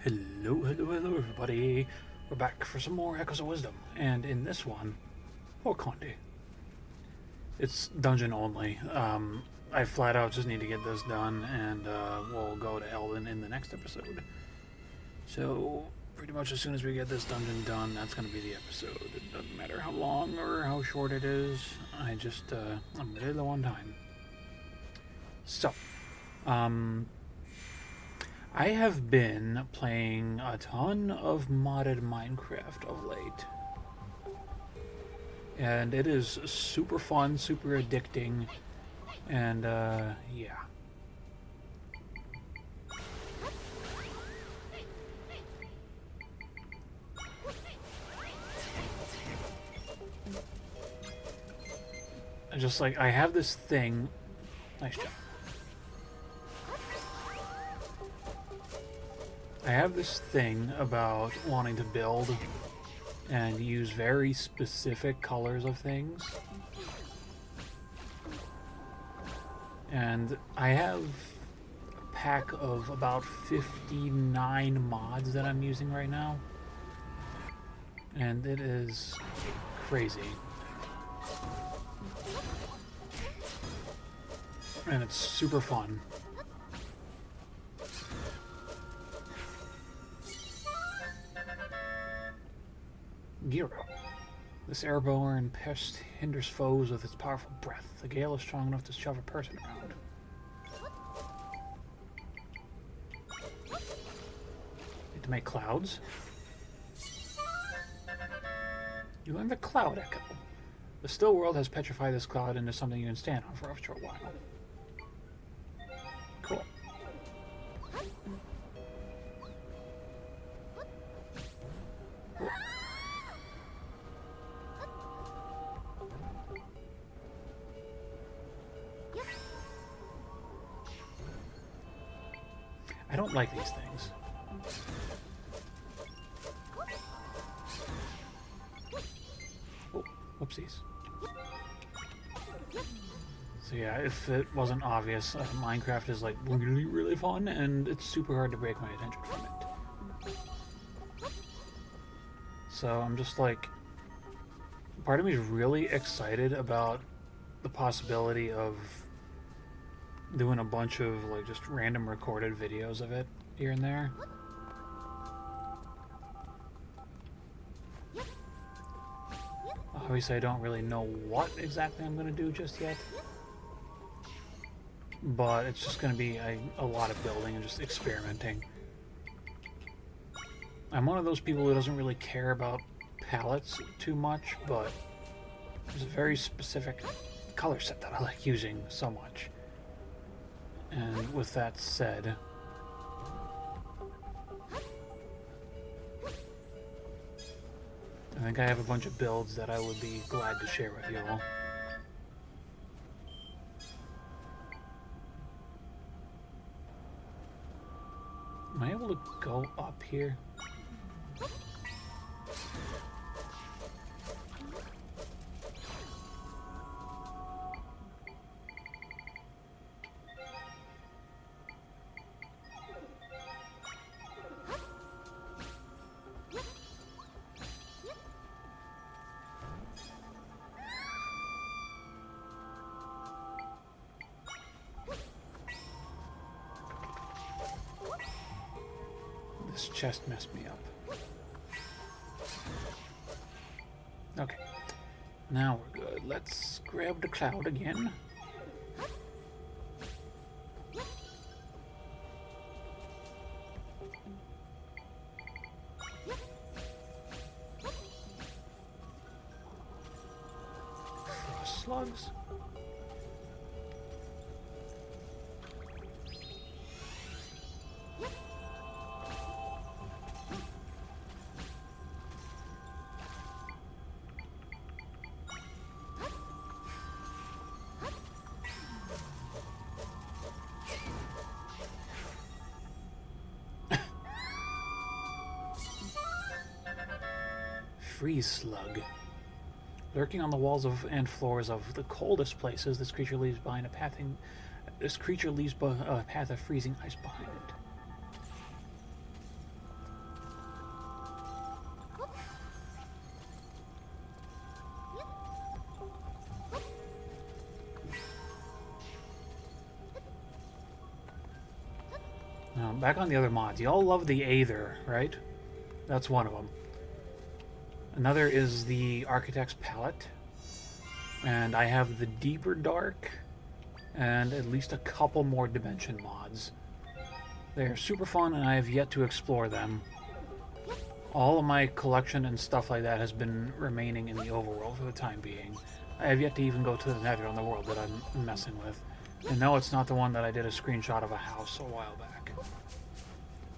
Hello, everybody. We're back for some more Echoes of Wisdom, and in this one, Horkondi. It's dungeon only. I flat out just need to get this done, and we'll go to Elden in the next episode. So, pretty much as soon as we get this dungeon done, that's going to be the episode. It doesn't matter how long or how short it is. I'm really low on time. So, I have been playing a ton of modded Minecraft of late. And it is super fun, super addicting, and yeah. I have this thing. Nice job. I have this thing about wanting to build and use very specific colors of things. And I have a pack of about 59 mods that I'm using right now. And it is crazy. And it's super fun. Giro. This airborne pest hinders foes with its powerful breath. The gale is strong enough to shove a person around. Need to make clouds. You learn the cloud echo. The still world has petrified this cloud into something you can stand on for a short while. Cool. I don't like these things. Oh, whoopsies. So yeah, if it wasn't obvious, Minecraft is like really, really fun, and it's super hard to break my attention from it. So I'm just like, part of me is really excited about the possibility of doing a bunch of like just random recorded videos of it here and there. Obviously I don't really know what exactly I'm going to do just yet, but it's just going to be a lot of building and just experimenting. I'm one of those people who doesn't really care about palettes too much, but there's a very specific color set that I like using so much. And with that said, I think I have a bunch of builds that I would be glad to share with y'all. Am I able to go up here? This chest messed me up. Okay. Now we're good. Let's grab the cloud again. Frost slugs. Freeze slug. Lurking on the walls and floors of the coldest places, this creature leaves behind a path a path of freezing ice behind it. back on the other mods. Y'all love the Aether, right? That's one of them. Another is the Architect's Palette. And I have the Deeper Dark and at least a couple more Dimension mods. They're super fun, and I have yet to explore them. All of my collection and stuff like that has been remaining in the overworld for the time being. I have yet to even go to the Nether on the world that I'm messing with. And no, it's not the one that I did a screenshot of a house a while back.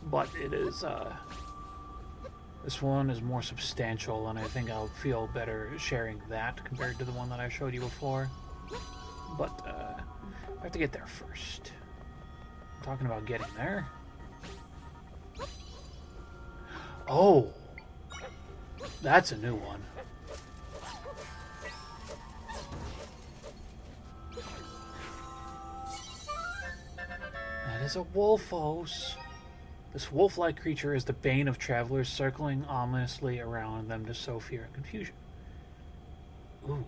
But it is, this one is more substantial, and I think I'll feel better sharing that compared to the one that I showed you before. But, I have to get there first. I'm talking about getting there. Oh! That's a new one. That is a wolfos. This wolf-like creature is the bane of travelers, circling ominously around them to sow fear and confusion. Ooh.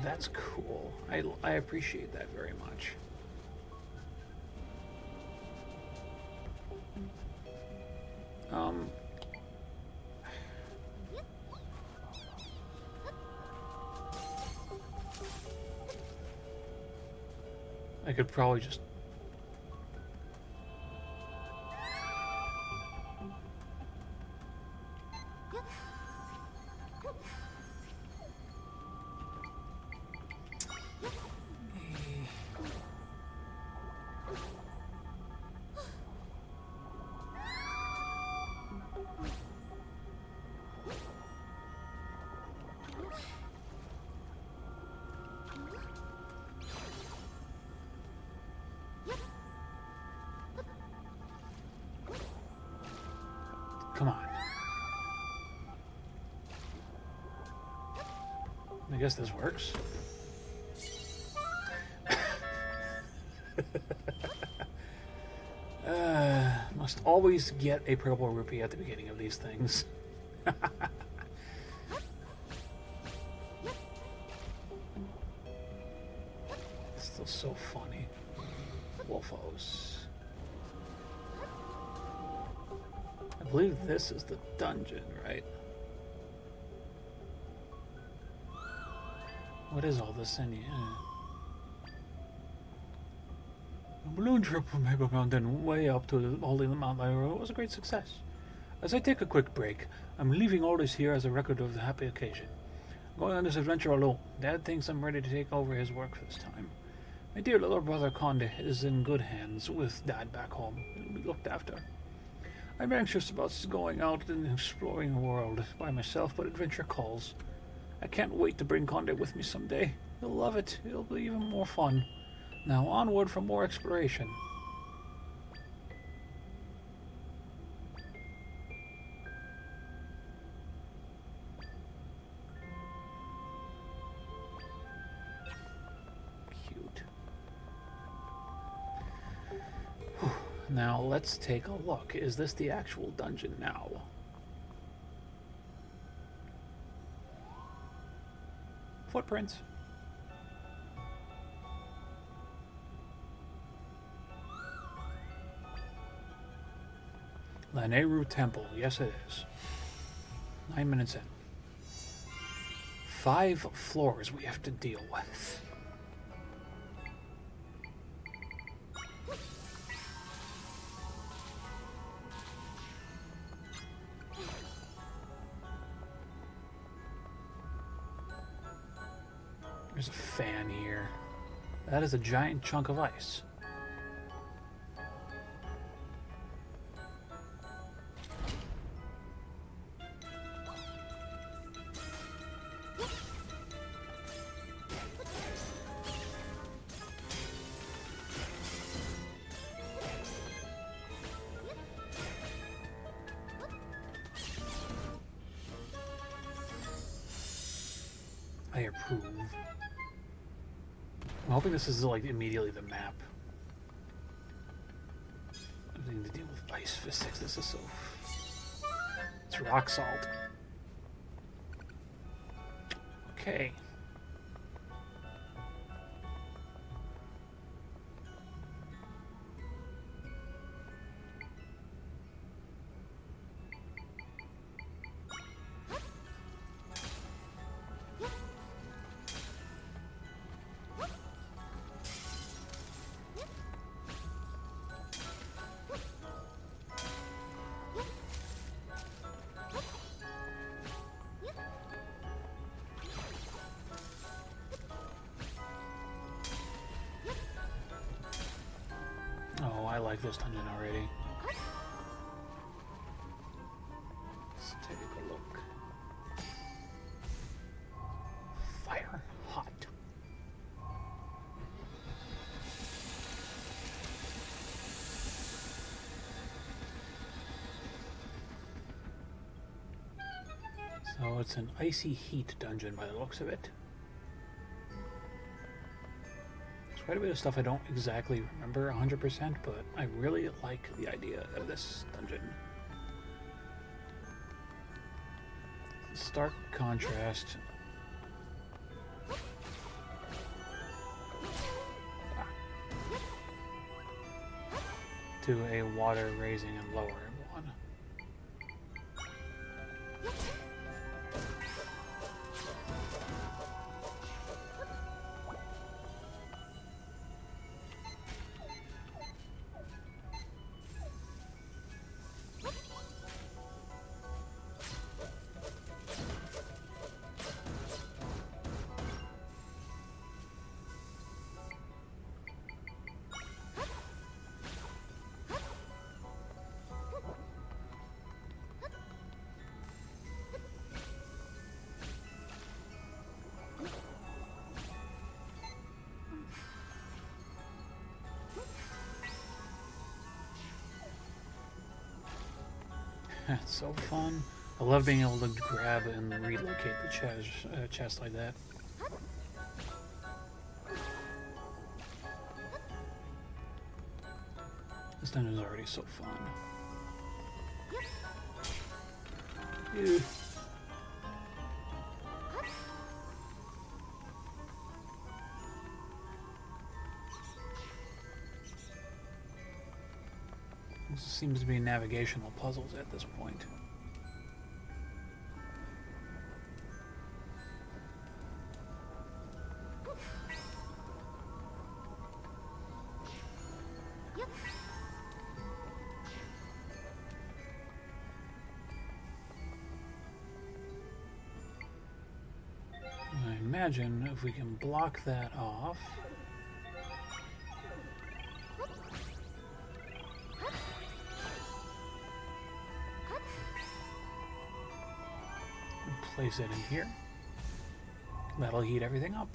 That's cool. I appreciate that very much. I could probably just... Come on. I guess this works. Must always get a purple rupee at the beginning of these things. It's still so funny. Wolfos. I believe this is the dungeon, right? What is all this in here? A balloon trip from Maple Mountain way up to the holding the Mount Lanayru was a great success. As I take a quick break, I'm leaving all this here as a record of the happy occasion. I'm going on this adventure alone. Dad thinks I'm ready to take over his work this time. My dear little brother Conde is in good hands with Dad back home. He'll be looked after. I'm anxious about going out and exploring the world by myself, but adventure calls. I can't wait to bring Conde with me someday. He'll love it. It'll be even more fun. Now onward for more exploration. Cute. Whew. Now let's take a look. Is this the actual dungeon now? Footprints. Lanayru Temple. Yes, it is. 9 minutes in. 5 floors we have to deal with. There's a fan here. That is a giant chunk of ice. I approve. I'm hoping this is like immediately the map. Everything to deal with ice physics. This is so... It's rock salt. Okay. like this dungeon already. Let's take a look. Fire hot. So it's an icy heat dungeon by the looks of it. There's quite a bit of stuff I don't exactly remember 100%, but I really like the idea of this dungeon. Stark contrast. To a water raising and lowering one. That's so fun. I love being able to grab and relocate the chest like that. This dungeon is already so fun. Ew. This seems to be navigational puzzles at this point. I imagine if we can block that off. Place it in here. That'll heat everything up.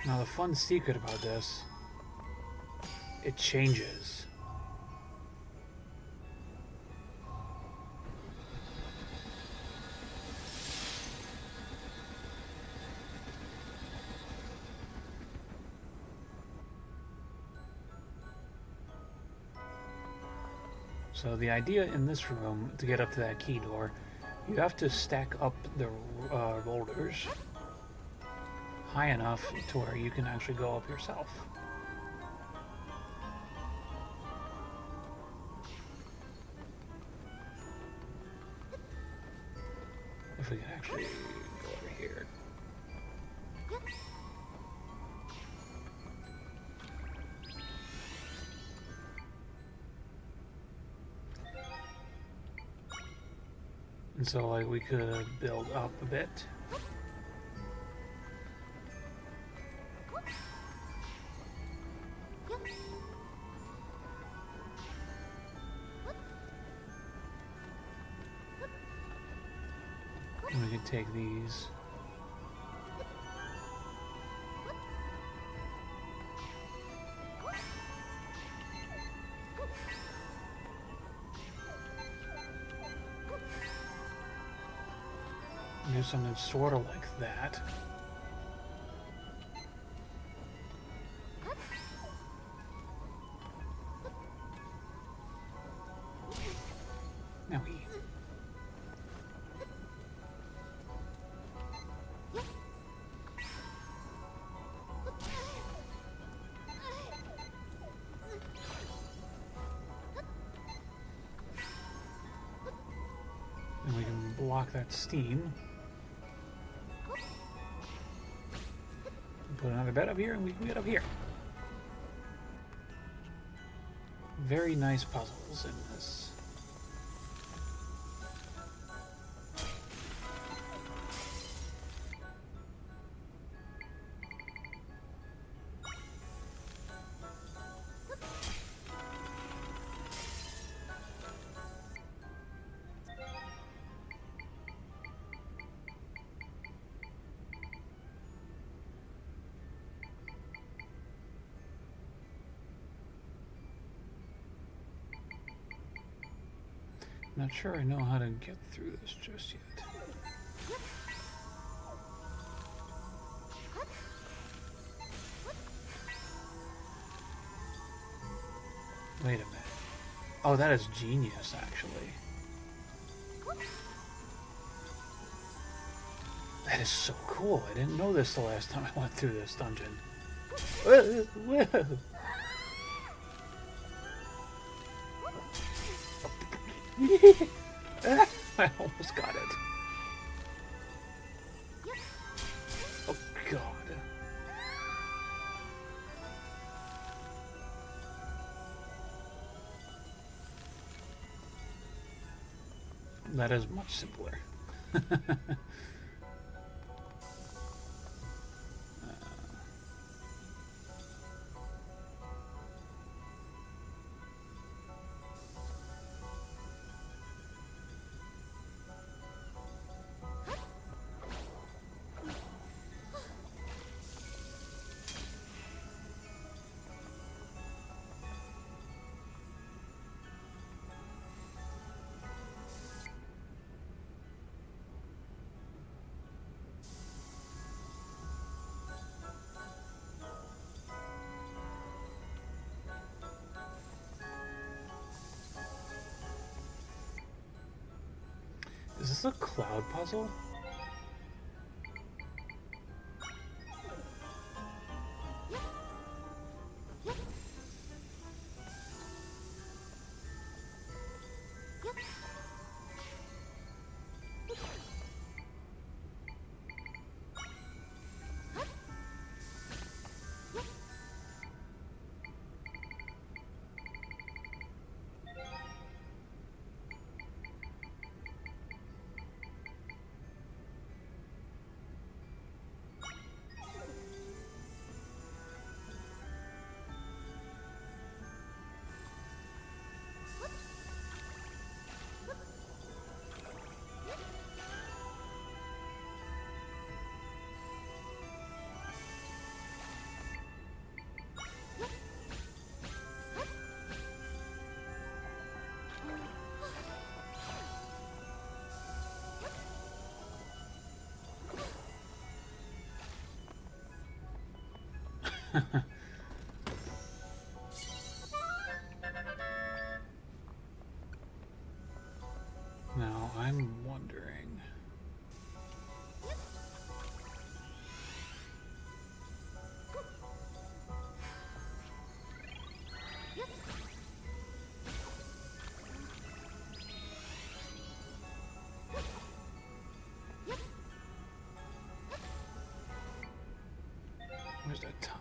Now the fun secret about this, it changes. So the idea in this room, to get up to that key door, you have to stack up the boulders high enough to where you can actually go up yourself. If we can actually go over here. And so like we could build up a bit. And we can take these. Do something sort of like that. Now we. And we can block that steam. Put another bed up here, and we can get up here. Very nice puzzles in this. Not sure I know how to get through this just yet. Wait a minute. Oh, that is genius, actually. That is so cool. I didn't know this the last time I went through this dungeon. Whoa, whoa. I almost got it. Oh, God. That is much simpler. Is this a cloud puzzle? Now, I'm wondering... Where's that tile?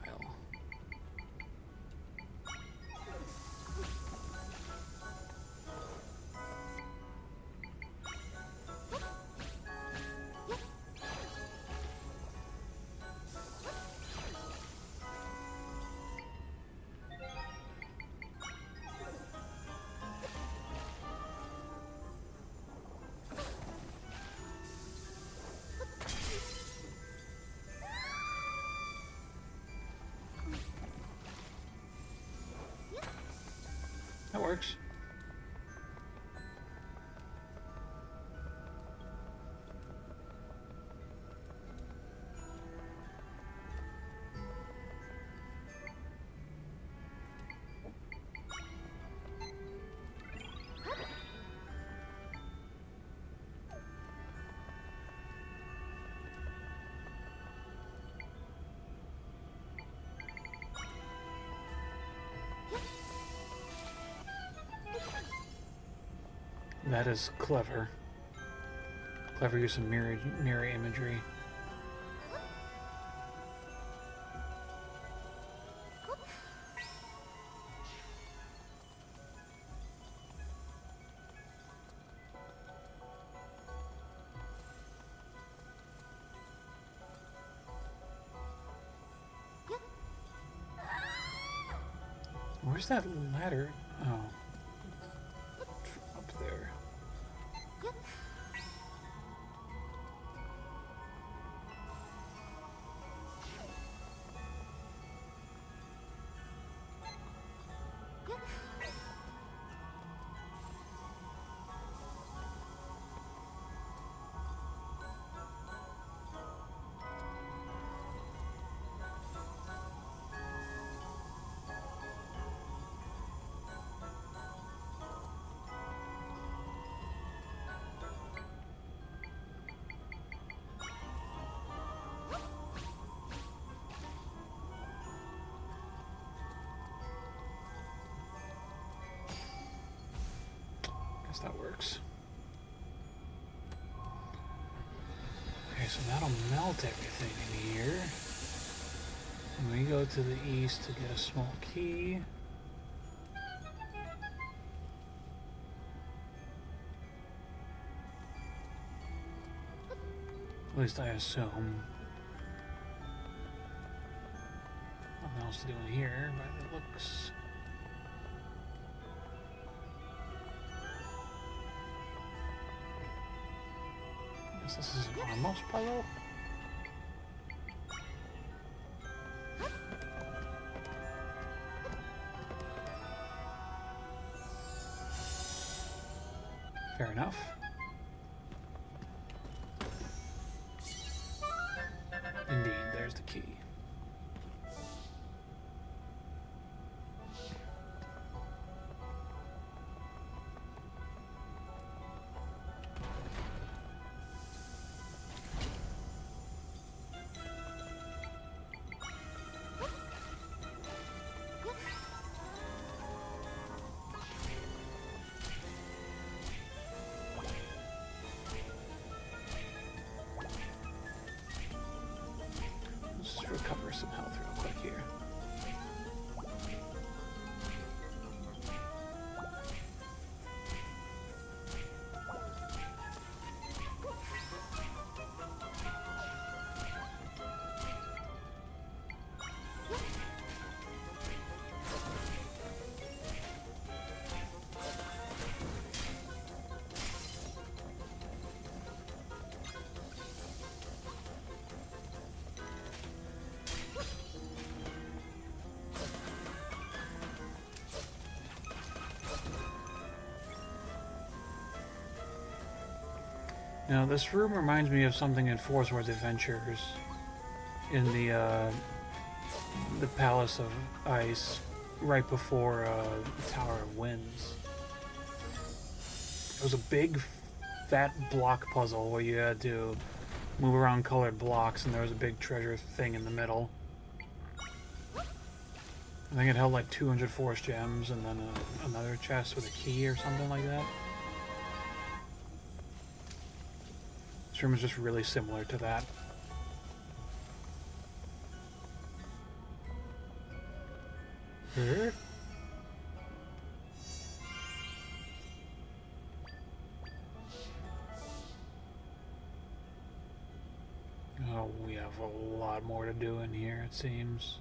That works. That is clever. Clever use of mirror imagery. Where's that ladder? Oh. Up there. That works. Okay, so that'll melt everything in here. And we go to the east to get a small key. At least I assume. Nothing else to do in here, but it looks... This is an almost puzzle. Fair enough. Indeed, there's the key. Recover some health real quick here. Now, this room reminds me of something in Four Swords Adventures, in the Palace of Ice, right before the Tower of Winds. It was a big, fat block puzzle where you had to move around colored blocks, and there was a big treasure thing in the middle. I think it held like 200 force gems, and then another chest with a key or something like that. This room is just really similar to that. Huh? Oh, we have a lot more to do in here, it seems.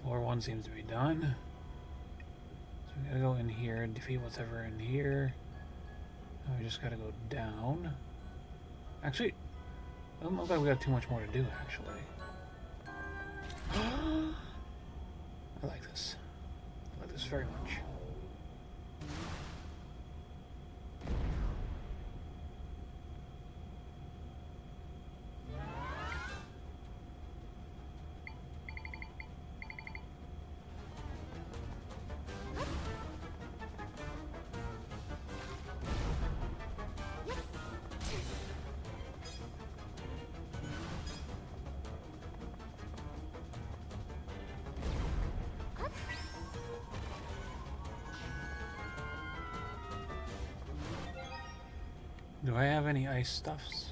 Floor 1 seems to be done. So we gotta go in here and defeat what's ever in here. Now we just gotta go down. Actually, I don't look like we got too much more to do, actually. I like this. I like this very much. Do I have any ice stuffs?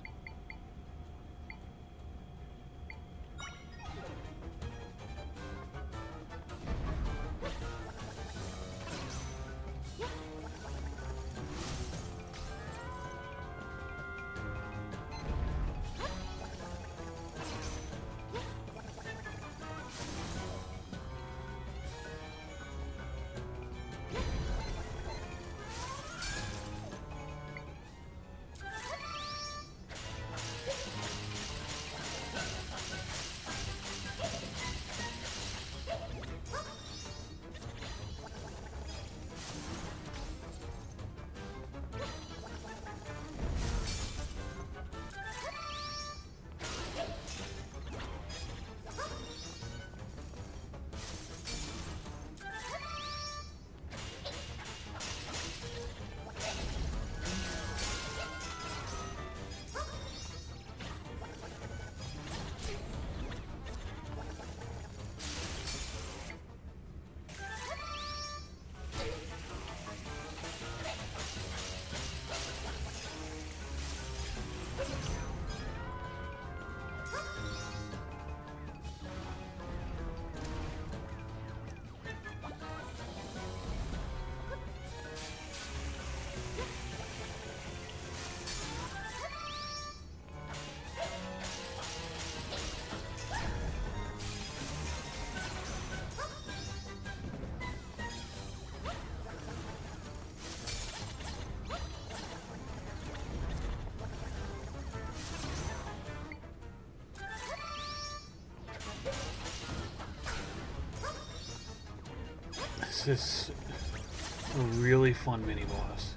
This is a really fun mini boss.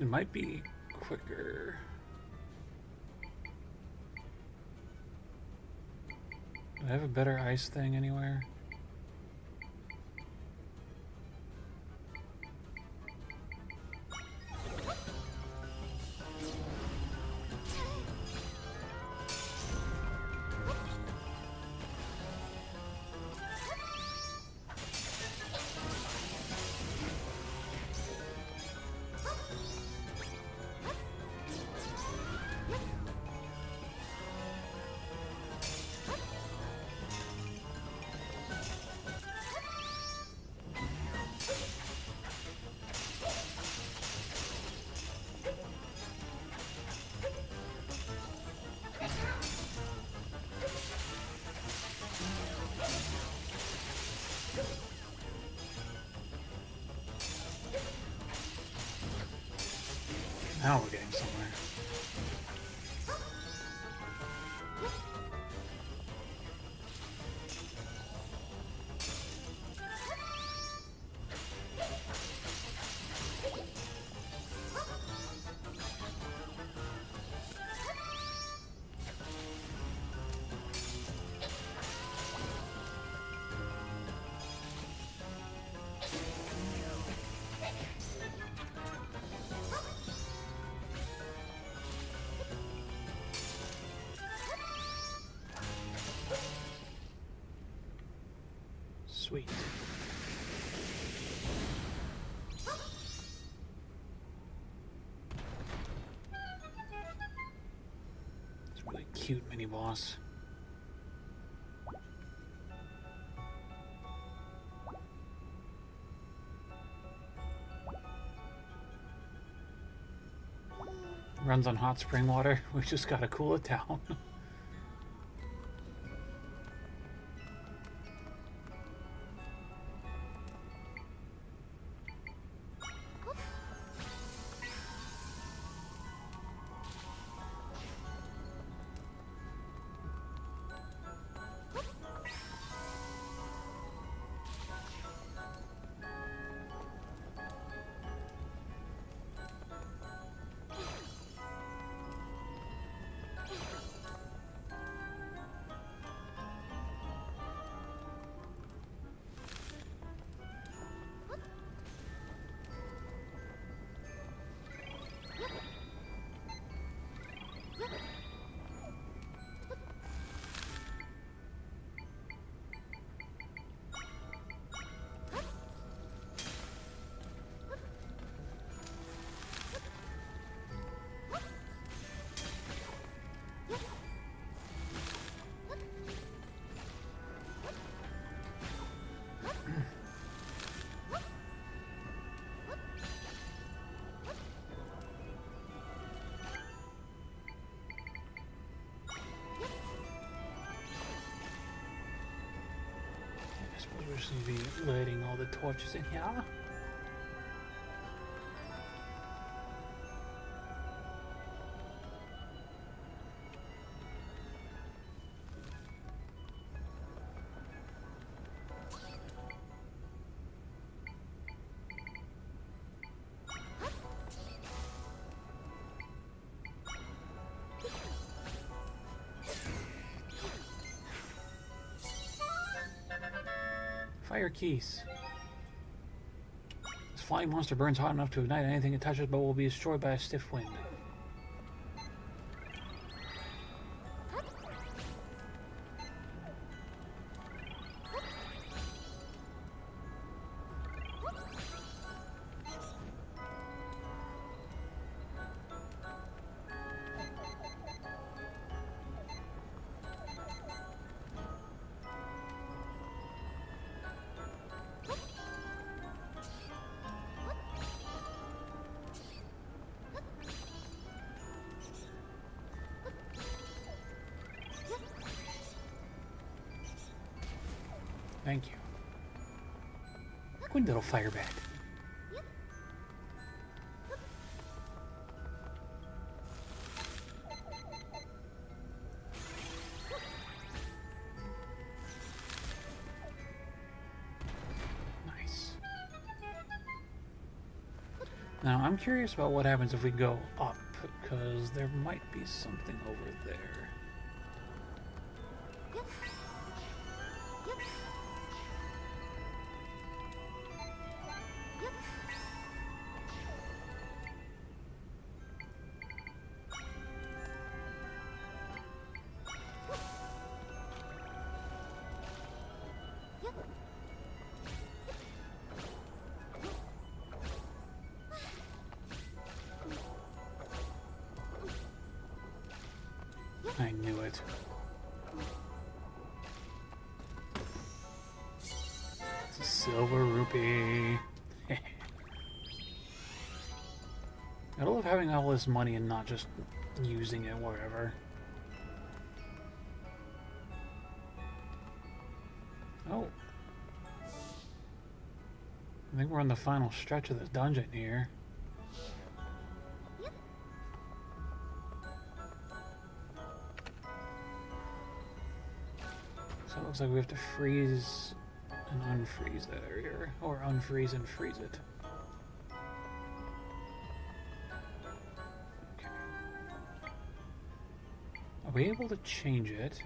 It might be quicker. Do I have a better ice thing anywhere? Now we're getting somewhere. Sweet. It's a really cute mini boss. Runs on hot spring water. We just gotta cool it down. We just need to be lighting all the torches in here. Fire keys. This flying monster burns hot enough to ignite anything it touches, but will be destroyed by a stiff wind. Thank you. Good little fire bat. Nice. Now, I'm curious about what happens if we go up, because there might be something over there. I knew it. It's a silver rupee. I love having all this money and not just using it wherever. Oh. I think we're on the final stretch of the dungeon here. So it looks like we have to freeze and unfreeze that area, or unfreeze and freeze it. Okay. Are we able to change it?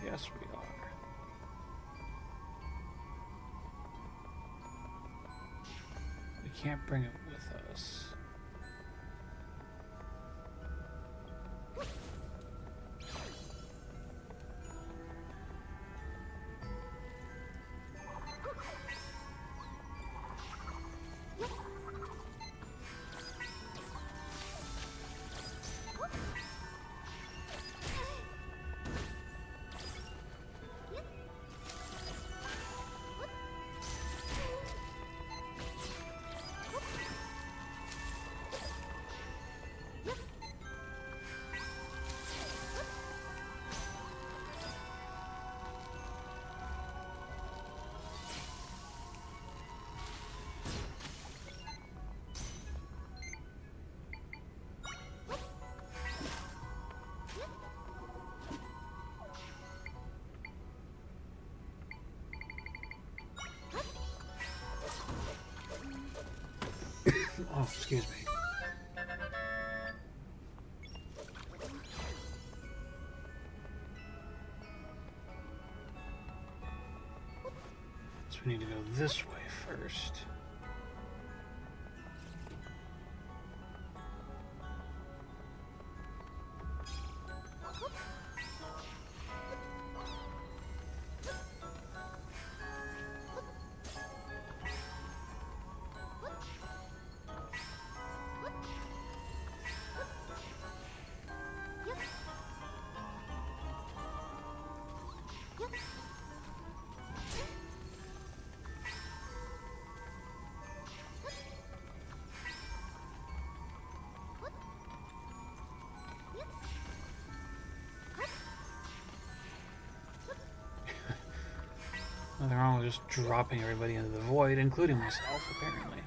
Yes, we are. We can't bring it with us. Oh, excuse me. So we need to go this way first. Nothing wrong with just dropping everybody into the void, including myself, apparently.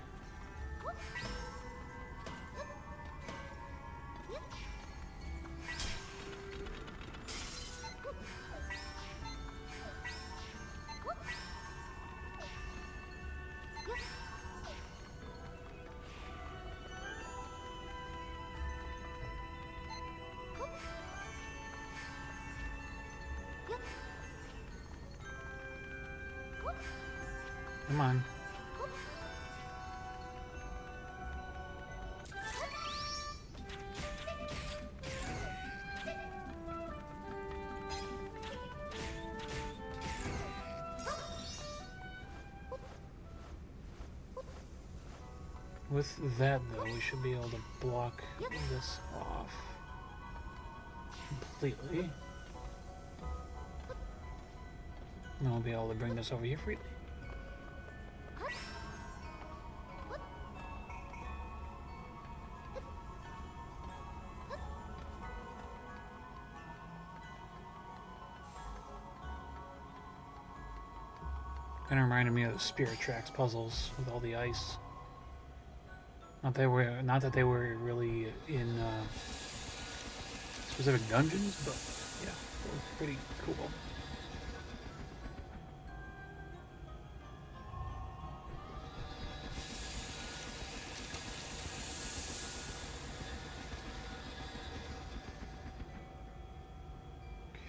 Come on. With that, though, we should be able to block this off completely. And we'll be able to bring this over here freely. Kind of reminded me of the Spirit Tracks puzzles with all the ice. Not that they were really in specific dungeons, but yeah, it was pretty cool.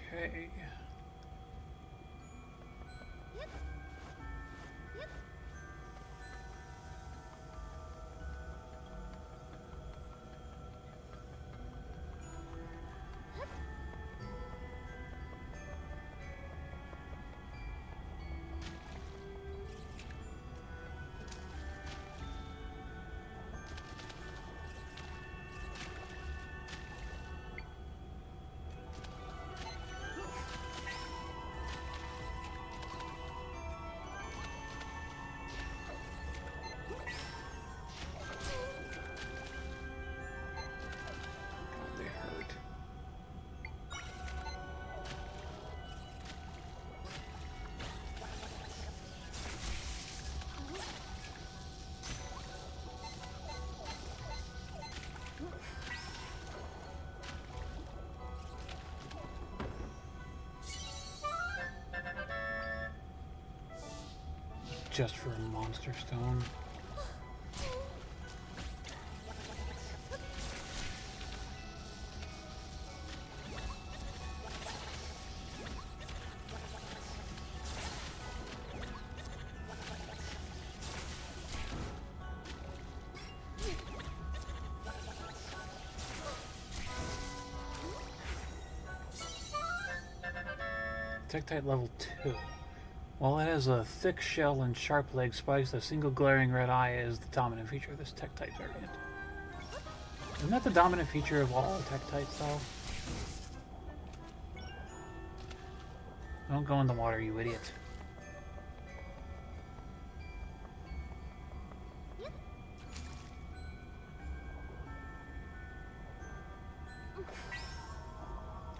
Okay. Just for a monster stone. Tektite level 2. While it has a thick shell and sharp leg spikes, a single glaring red eye is the dominant feature of this Tektite variant. Isn't that the dominant feature of all Tektites, though? Don't go in the water, you idiot.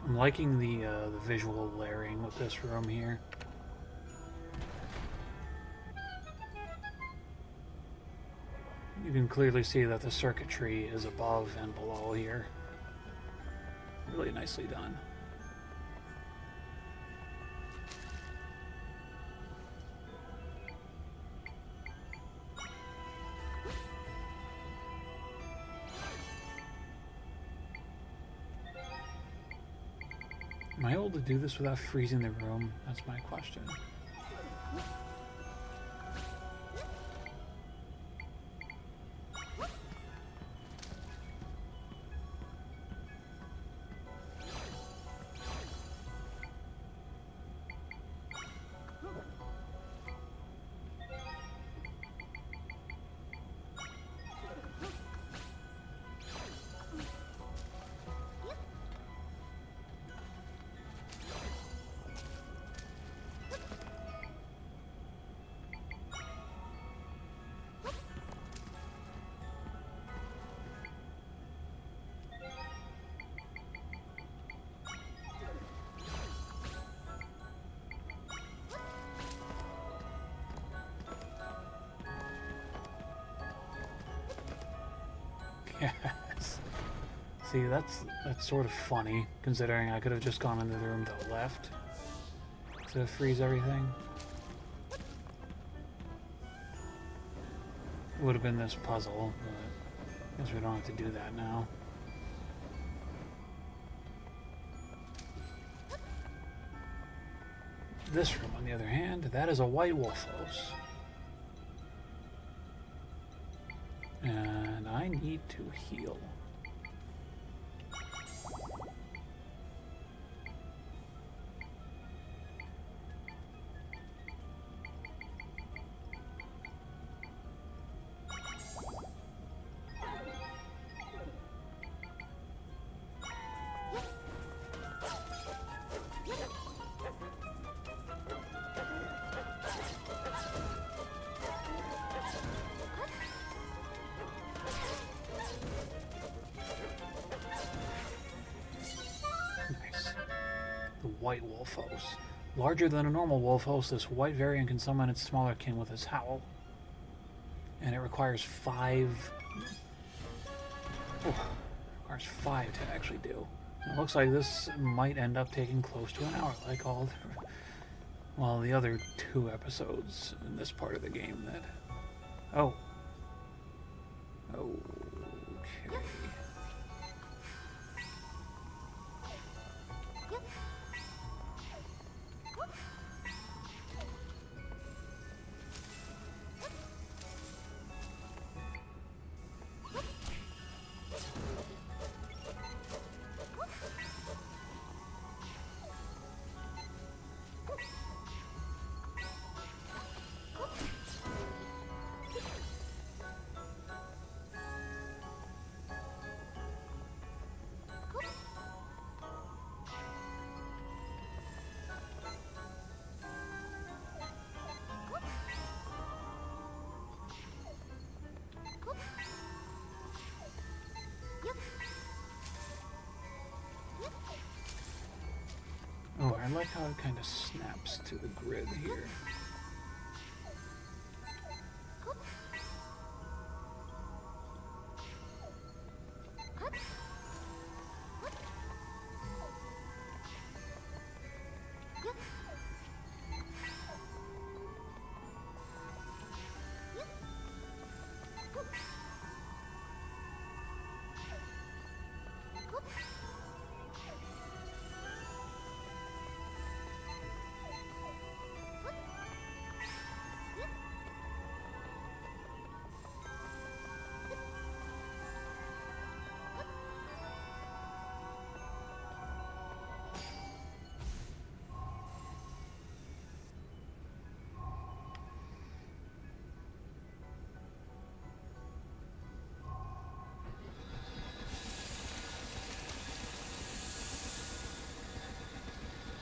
I'm liking the visual layering with this room here. You can clearly see that the circuitry is above and below here. Really nicely done. Am I able to do this without freezing the room? That's my question. Yes. See, that's sort of funny, considering I could have just gone into the room to the left to freeze everything. It would have been this puzzle, but I guess we don't have to do that now. This room, on the other hand, that is a white wolf house. And I need to heal. White wolf house. Larger than a normal wolf house, this white variant can summon its smaller kin with its howl. And it requires 5... Oh, requires 5 to actually do. It looks like this might end up taking close to an hour, like all the other 2 episodes in this part of the game that... Oh. Okay. Oh, I like how it kind of snaps to the grid here.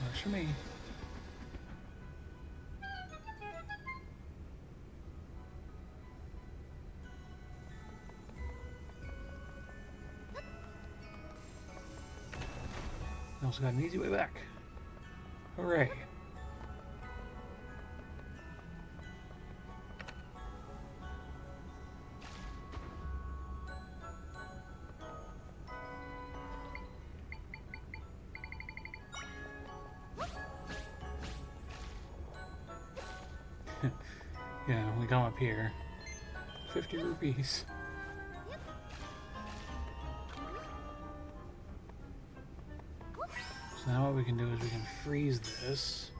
Works for me. I also got an easy way back. Hooray. Yeah, we come up here. 50 rupees. So now what we can do is we can freeze this.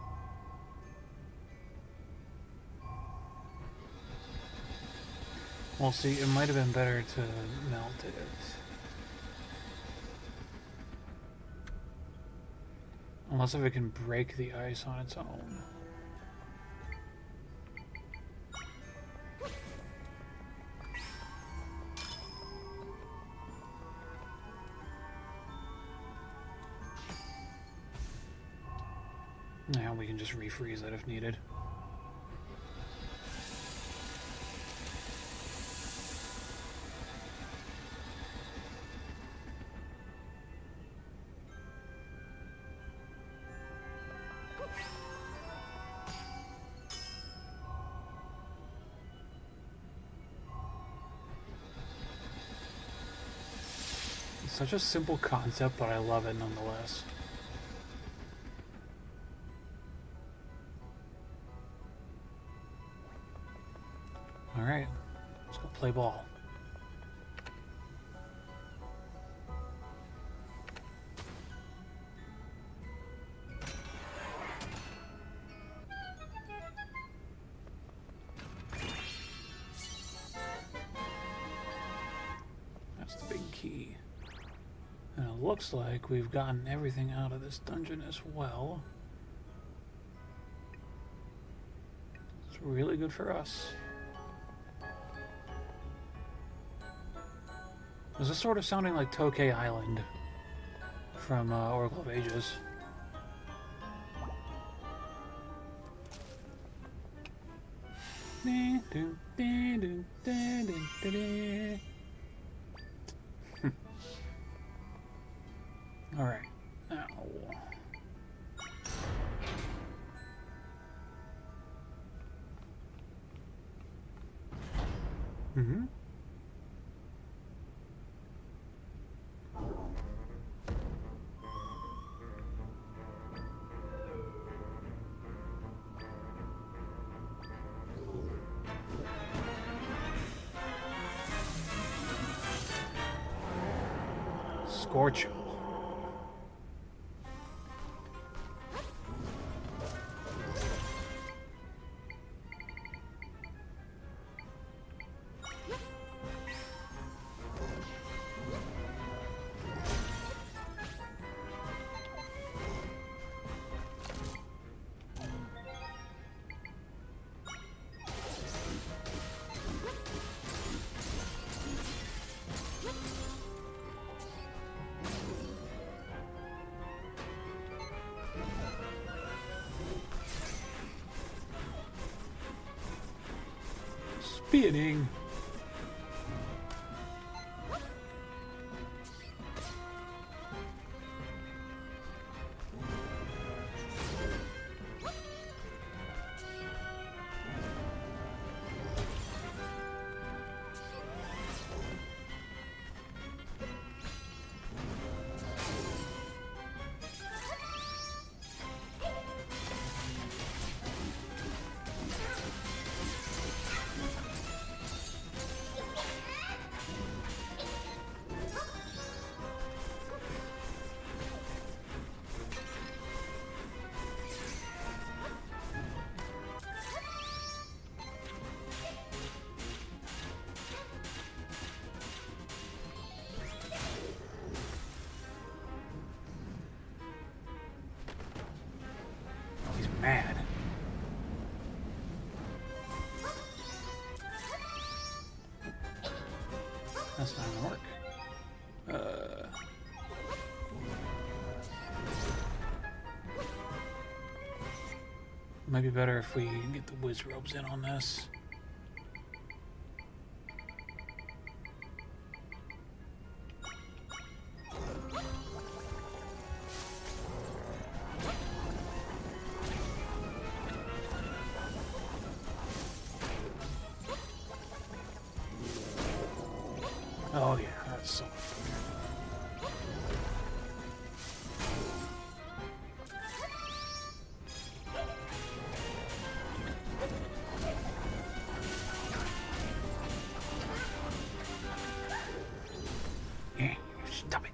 Well, see, it might have been better to melt it. Unless if it can break the ice on its own. Now we can just refreeze it if needed. Such a simple concept, but I love it nonetheless. Alright, let's go play ball. That's the big key. And it looks like we've gotten everything out of this dungeon as well. It's really good for us. This is sort of sounding like Tokay Island from Oracle of Ages. All right. Now. Mm-hmm. Scorcho. Spinning. Mad. That's not gonna work. Might be better if we get the whiz robes in on this. Oh yeah, that's so yeah, stop it.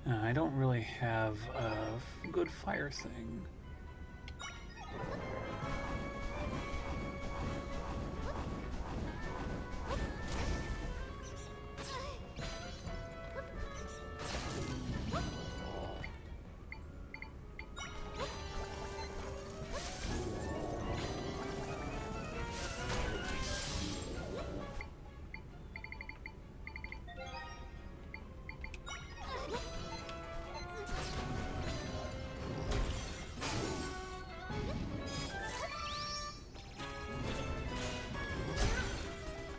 I don't really have a good fire thing.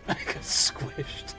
I got squished.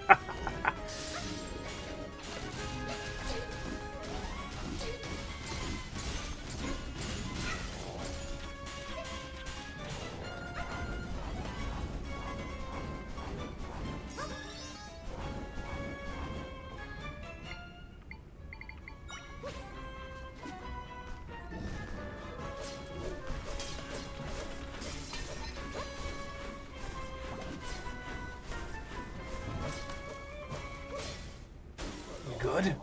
good?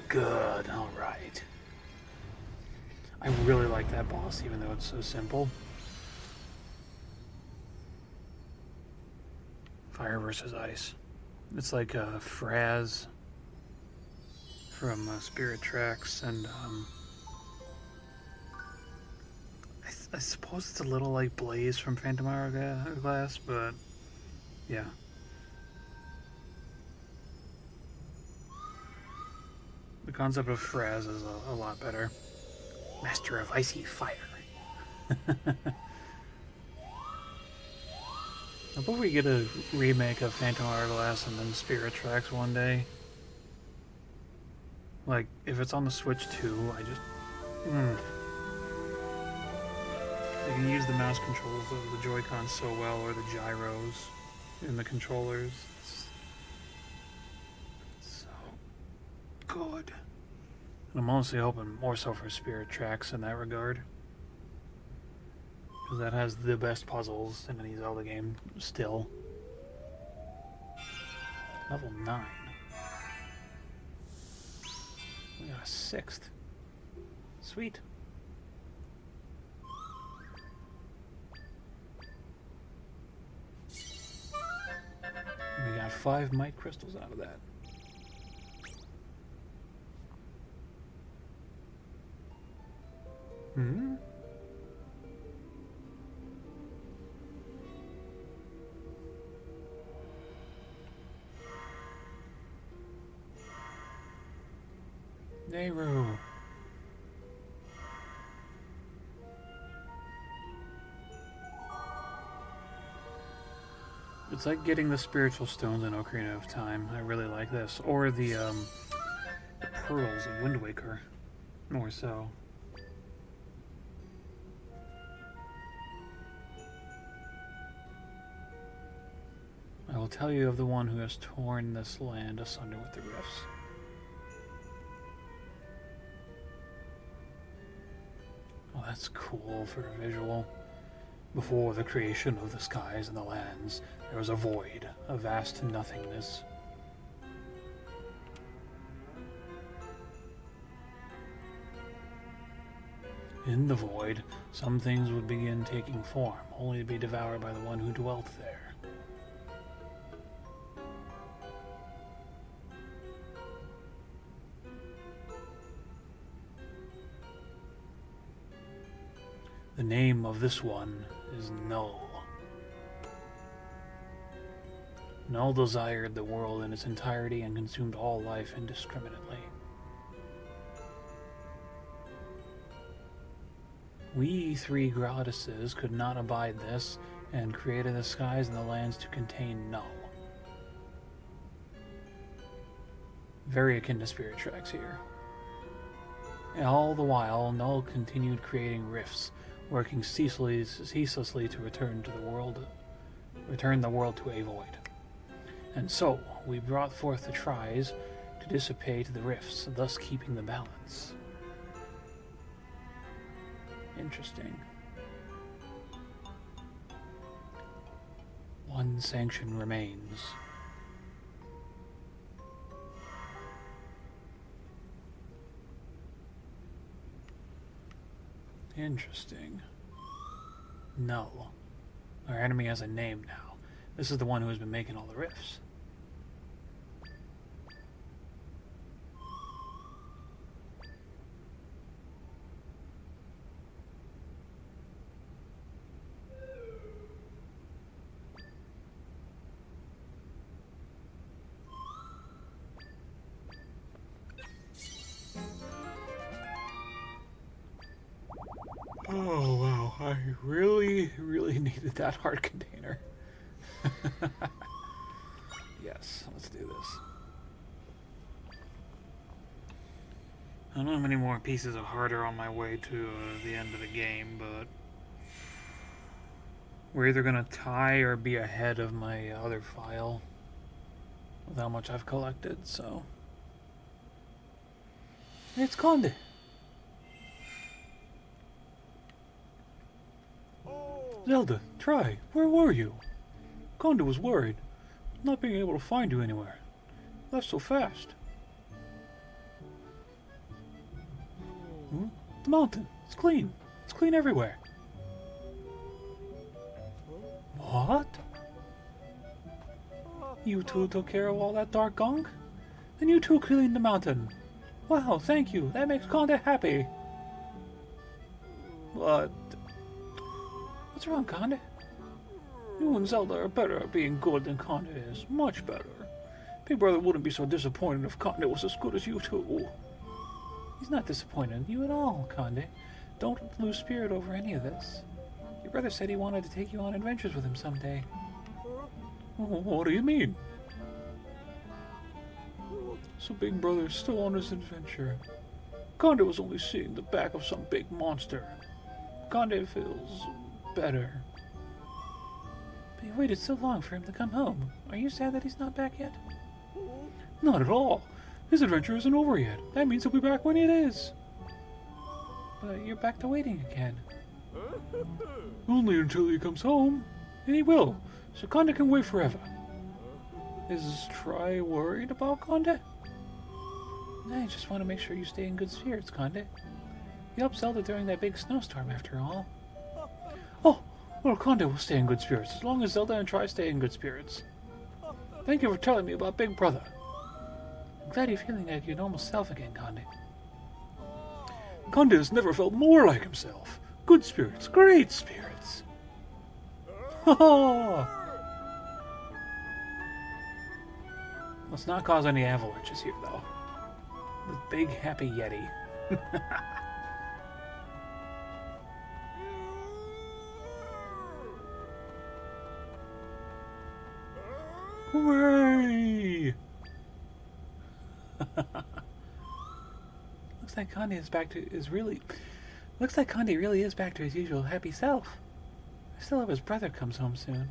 Good, alright. I really like that boss, even though it's so simple. Fire versus ice. It's like Fraz from Spirit Tracks, and I suppose it's a little like Blaze from Phantom Hourglass, but yeah. The concept of Fraz is a lot better. Master of Icy Fire. I hope we get a remake of Phantom Hourglass and then Spirit Tracks one day. Like, if it's on the Switch too, I just... They can use the mouse controls of the Joy-Cons so well, or the gyros in the controllers. It's so good. And I'm honestly hoping more so for Spirit Tracks in that regard. Because that has the best puzzles in any Zelda game still. Level 9. We got a 6th. Sweet. We got 5 might crystals out of that. Hmm? Lanayru. It's like getting the spiritual stones in Ocarina of Time. I really like this. Or the pearls of Wind Waker. More so. I will tell you of the one who has torn this land asunder with the rifts. Oh, that's cool for a visual. Before the creation of the skies and the lands, there was a void, a vast nothingness. In the void, some things would begin taking form, only to be devoured by the one who dwelt there. The name of this one is Null. Null desired the world in its entirety and consumed all life indiscriminately. We 3 goddesses could not abide this, and created the skies and the lands to contain Null. Very akin to Spirit Tracks here. And all the while, Null continued creating rifts, working ceaselessly to return the world to a void. And so, we brought forth the tries to dissipate the rifts, thus keeping the balance. Interesting. One sanction remains. Interesting. Null. Our enemy has a name now. This is the one who has been making all the rifts. Oh wow, I really needed that heart container. Yes, let's do this. I don't know how many more pieces of heart are on my way to the end of the game, but we're either going to tie or be ahead of my other file with how much I've collected, so... It's Conde! Zelda, try. Where were you? Conde was worried, not being able to find you anywhere. Left so fast. Hmm? The mountain. It's clean. It's clean everywhere. What? You two took care of all that dark gunk? Then you two cleaned the mountain. Wow, thank you. That makes Conde happy. But... what's wrong, Conde? You and Zelda are better at being good than Conde is. Much better. Big Brother wouldn't be so disappointed if Conde was as good as you two. He's not disappointed in you at all, Conde. Don't lose spirit over any of this. Your brother said he wanted to take you on adventures with him someday. What do you mean? So Big Brother's still on his adventure. Conde was only seeing the back of some big monster. Conde feels better. But you waited so long for him to come home. Are you sad that he's not back yet? Not at all. His adventure isn't over yet. That means he'll be back when it is. But you're back to waiting again. Only until he comes home. And he will. So Conde can wait forever. Is Tri worried about Conde? I just want to make sure you stay in good spirits, Conde. You helped Zelda during that big snowstorm, after all. Oh, well, Conde will stay in good spirits, as long as Zelda and Tri stay in good spirits. Thank you for telling me about Big Brother. I'm glad you're feeling like your normal self again, Conde. Conde has never felt more like himself. Good spirits, great spirits. Ha ha! Let's not cause any avalanches here, though. The big happy Yeti. Hooray! Looks like Conde really is back to his usual happy self. I still hope his brother comes home soon.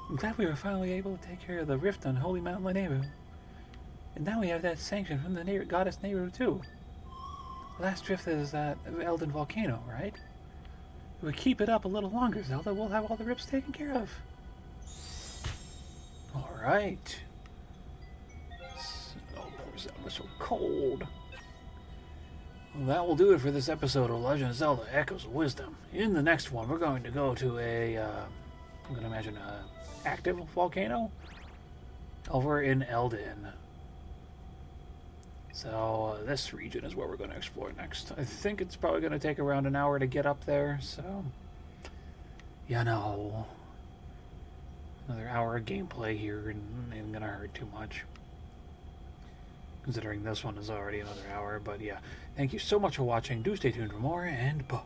I'm glad we were finally able to take care of the rift on Holy Mount Lanayru. And now we have that sanction from the goddess Nayru too. The last rift is that Elden volcano, right? If we keep it up a little longer, Zelda, we'll have all the rifts taken care of. Alright. Oh, poor Zelda, so cold. Well, that will do it for this episode of Legend of Zelda Echoes of Wisdom. In the next one, we're going to go to I'm going to imagine a active volcano over in Elden. So this region is where we're going to explore next. I think it's probably going to take around an hour to get up there, so you know, another hour of gameplay here isn't going to hurt too much, considering this one is already another hour. But yeah, thank you so much for watching. Do stay tuned for more, and bye.